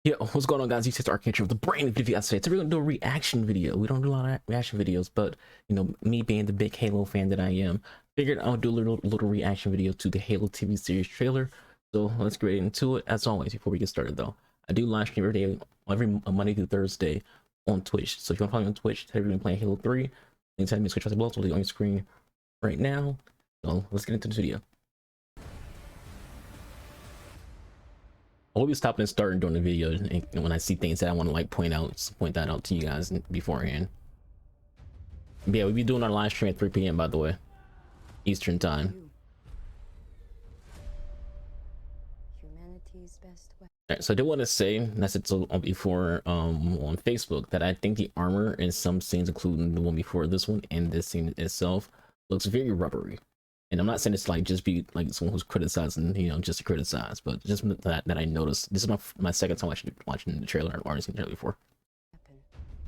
Yeah, what's going on, guys? You said Archangel with the brand new video. Today we're gonna do a reaction video. We don't do a lot of reaction videos, but you know, me being the big Halo fan that I am, figured I'll do a little reaction video to the Halo TV series trailer. So let's get into it. As always, before we get started though, I do live stream every day, every Monday through Thursday on Twitch. So if you want to follow me on Twitch, today we're gonna be playing Halo 3. Anytime you switch out the below, on your screen right now. So let's get into this video. I'll be stopping and starting during the video, and when I see things that I want to like point that out to you guys beforehand. But yeah, we'll be doing our live stream at 3 p.m. by the way, Eastern time. Humanity's best way. Alright, so I did want to say, and I said so before on Facebook, that I think the armor in some scenes, including the one before this one and this scene itself, looks very rubbery. And I'm not saying it's like just be like someone who's criticizing, you know, just to criticize, but just that I noticed. This is my second time watching the trailer. I've already seen the trailer before.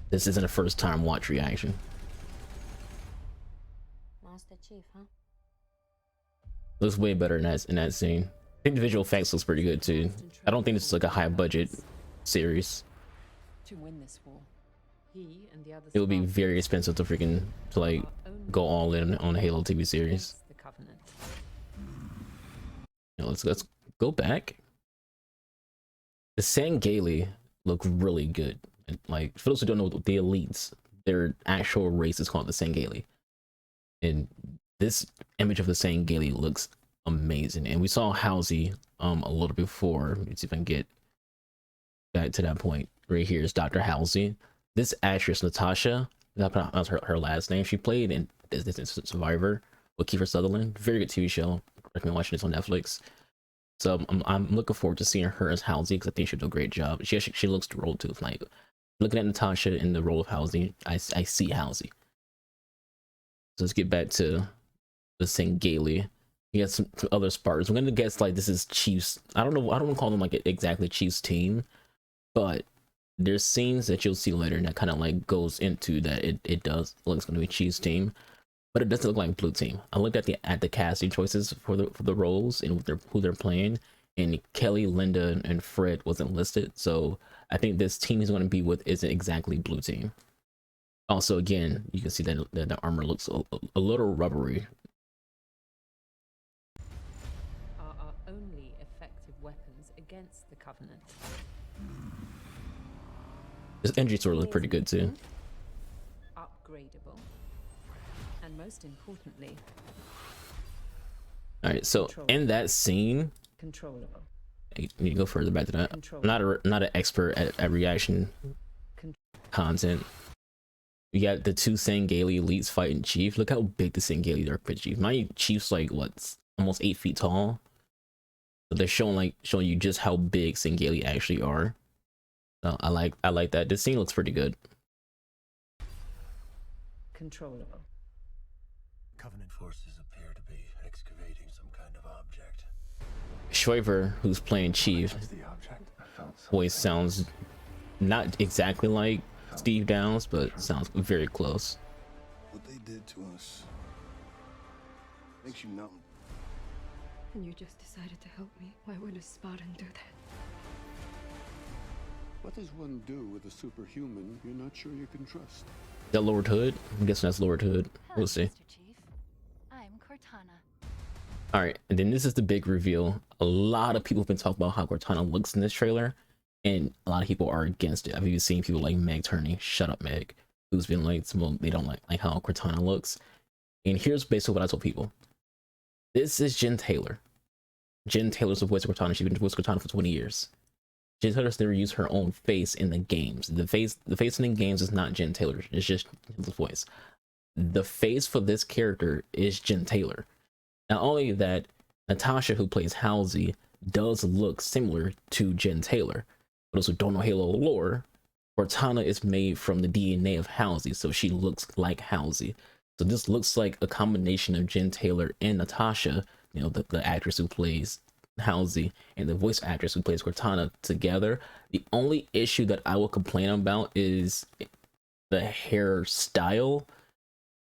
This isn't a first time watch reaction. Master Chief, huh? Looks way better in that scene. I think the visual effects looks pretty good too. I don't think this is like a high budget series. To win this war, he and the others. It would be very expensive to like go all in on a Halo TV series. You know, let's go back. The Sangheili look really good. And like, for those who don't know, the elites, their actual race is called the Sangheili. And this image of the Sangheili looks amazing. And we saw Halsey a little before. Let's see if I can get back to that point. Right here is Dr. Halsey. This actress, Natasha, that's her last name. She played in this Survivor with Kiefer Sutherland. Very good TV show. I recommend watching this on Netflix. So I'm looking forward to seeing her as Halsey because I think she'll do a great job. She looks the role too. Like looking at Natasha in the role of Halsey, I see Halsey. So let's get back to the Sangheili. We got some other Spartans. I'm gonna guess like this is Chiefs. I don't know. I don't want to call them like exactly Chiefs team, but there's scenes that you'll see later that kind of like goes into that. It does look it's gonna be Chiefs team. But it doesn't look like Blue Team. I looked at the casting choices for the roles and who they're playing, and Kelly, Linda, and Fred wasn't listed. So I think this team he's going to be with isn't exactly Blue Team. Also, again, you can see that the armor looks a little rubbery. Are our only effective weapons against the Covenant. This energy sword looks pretty good too. Upgradable. And most importantly, all right, so in that scene, controllable. you need to go further back to that. I'm not an expert at reaction content. We got the two Sangheili elites fighting Chief. Look how big the Sangheili are for Chief. My Chief's like what, almost 8 feet tall. So they're showing you just how big Sangheili actually are. So I like that. This scene looks pretty good. Controllable. Covenant forces appear to be excavating some kind of object. Schweifer, who's playing Chief, voice sounds not exactly like Steve Downes, but sounds very close. What they did to us makes you numb. And you just decided to help me. Why would a Spartan do that? What does one do with a superhuman you're not sure you can trust? Is that Lord Hood? I'm guessing that's Lord Hood. We'll see. Mr. Chief. I'm Cortana. All right, and then this is the big reveal. A lot of people have been talking about how Cortana looks in this trailer, and a lot of people are against it. I've even seen people like Meg Turney, shut up Meg, who's been like, they don't like how Cortana looks. And here's basically what I told people. This is Jen Taylor. Jen Taylor's the voice of Cortana. She's been the voice of Cortana for 20 years. Jen Taylor's never used her own face in the games. The face in the games is not Jen Taylor. It's just the voice. The face for this character is Jen Taylor. Not only that, Natasha, who plays Halsey, does look similar to Jen Taylor. For those who don't know Halo lore, Cortana is made from the DNA of Halsey, so she looks like Halsey. So this looks like a combination of Jen Taylor and Natasha, you know, the actress who plays Halsey and the voice actress who plays Cortana together. The only issue that I will complain about is the hairstyle.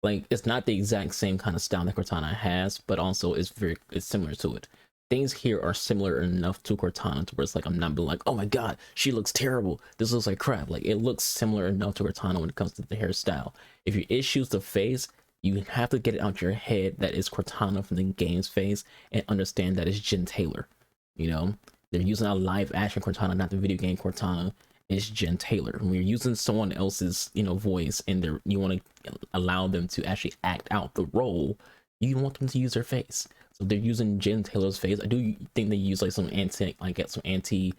Like, it's not the exact same kind of style that Cortana has, but also it's similar to it. things here are similar enough to Cortana to where it's like I'm not being like, oh my god, she looks terrible, this looks like crap. Like, it looks similar enough to Cortana when it comes to the hairstyle. If your issues the face, you have to get it out your head that is Cortana from the game's face and understand that it's Jen Taylor. You know, they're using a live action Cortana, not the video game Cortana. It's Jen Taylor. When you're using someone else's, you know, voice and you want to allow them to actually act out the role, you want them to use their face. So they're using Jen Taylor's face. I do think they use like some anti-aging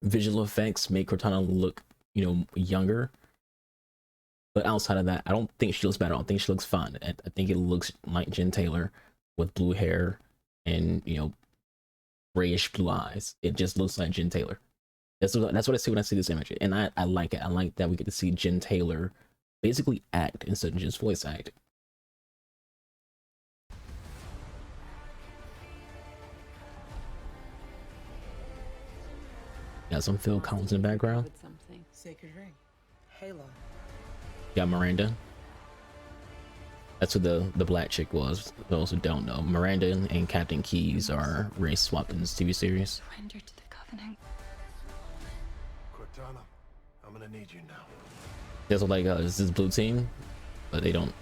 visual effects, make Cortana look, you know, younger. But outside of that, I don't think she looks bad. I don't think she looks fine. I think it looks like Jen Taylor with blue hair and, you know, grayish blue eyes. It just looks like Jen Taylor. That's what I see when I see this image, and I like it. I like that we get to see Jen Taylor basically act instead of just voice act. Got some Phil Collins in the background. With something. Sacred ring. Halo. Got Miranda. That's what the black chick was. For those who don't know, Miranda and Captain Keyes are race swapped in this TV series. Surrender to the Covenant. Cortana, I'm gonna need you now. There's like this is blue team, but they don't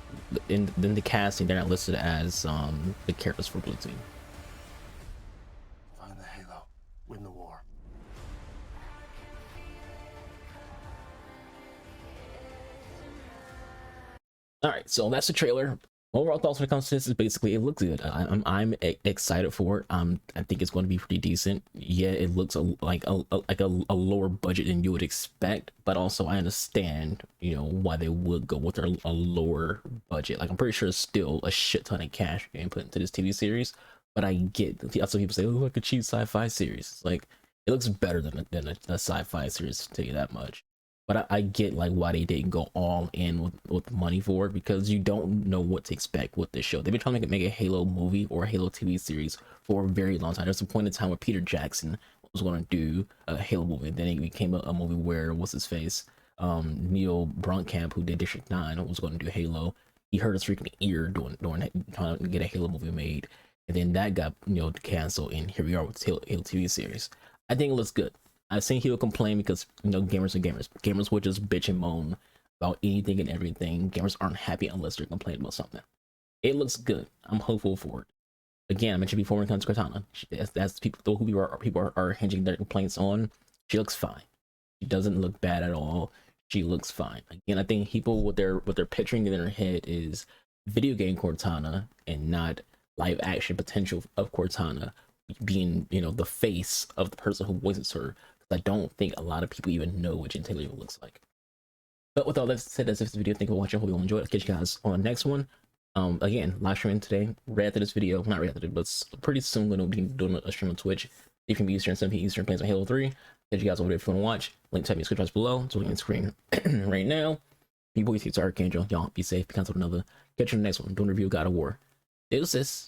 in the casting they're not listed as the characters for blue team. Find the Halo. Win the war. All right, so that's the trailer. Overall thoughts when it comes to this is basically it looks good. I'm excited for it. I think it's going to be pretty decent. Yeah, it looks like a lower budget than you would expect, but also I understand, you know, why they would go with a lower budget. Like, I'm pretty sure it's still a shit ton of cash being put into this TV series, but I get that's what people say. Oh, like a cheap sci-fi series. It's like, it looks better than a sci-fi series, to tell you that much. But I get like why they didn't go all in with money for it, because you don't know what to expect with this show. They've been trying to make a Halo movie or a Halo TV series for a very long time. There's a point in time where Peter Jackson was going to do a Halo movie. Then it became a movie where, what's his face? Neil Blomkamp, who did District 9, was going to do Halo. He hurt his freaking ear trying to get a Halo movie made. And then that got, you know, canceled, and here we are with the Halo TV series. I think it looks good. I've seen people complain because, you know, gamers are gamers. Gamers will just bitch and moan about anything and everything. Gamers aren't happy unless they're complaining about something. It looks good. I'm hopeful for it. Again, I mentioned before when it comes to Cortana, that's people who people are hinging their complaints on. She looks fine. She doesn't look bad at all. She looks fine. Again, I think people what they're picturing in their head is video game Cortana and not live action potential of Cortana being, you know, the face of the person who voices her. I don't think a lot of people even know what Jen Taylor looks like. But with all that said, that's it for this video. Thank you for watching. Hope you all enjoyed. I'll catch you guys on the next one. Again, live streaming today, right after this video. Not right after it, but pretty soon we're going to be doing a stream on Twitch. You can be Eastern, 7 p.m. Eastern, playing on Halo 3. Catch you guys over there if you want to watch. Link to me in the description box below. It's on the screen right now. People, you see it's Archangel. Y'all be safe. Be cancelled another. Catch you in the next one. Doing a review of God of War. Deuces.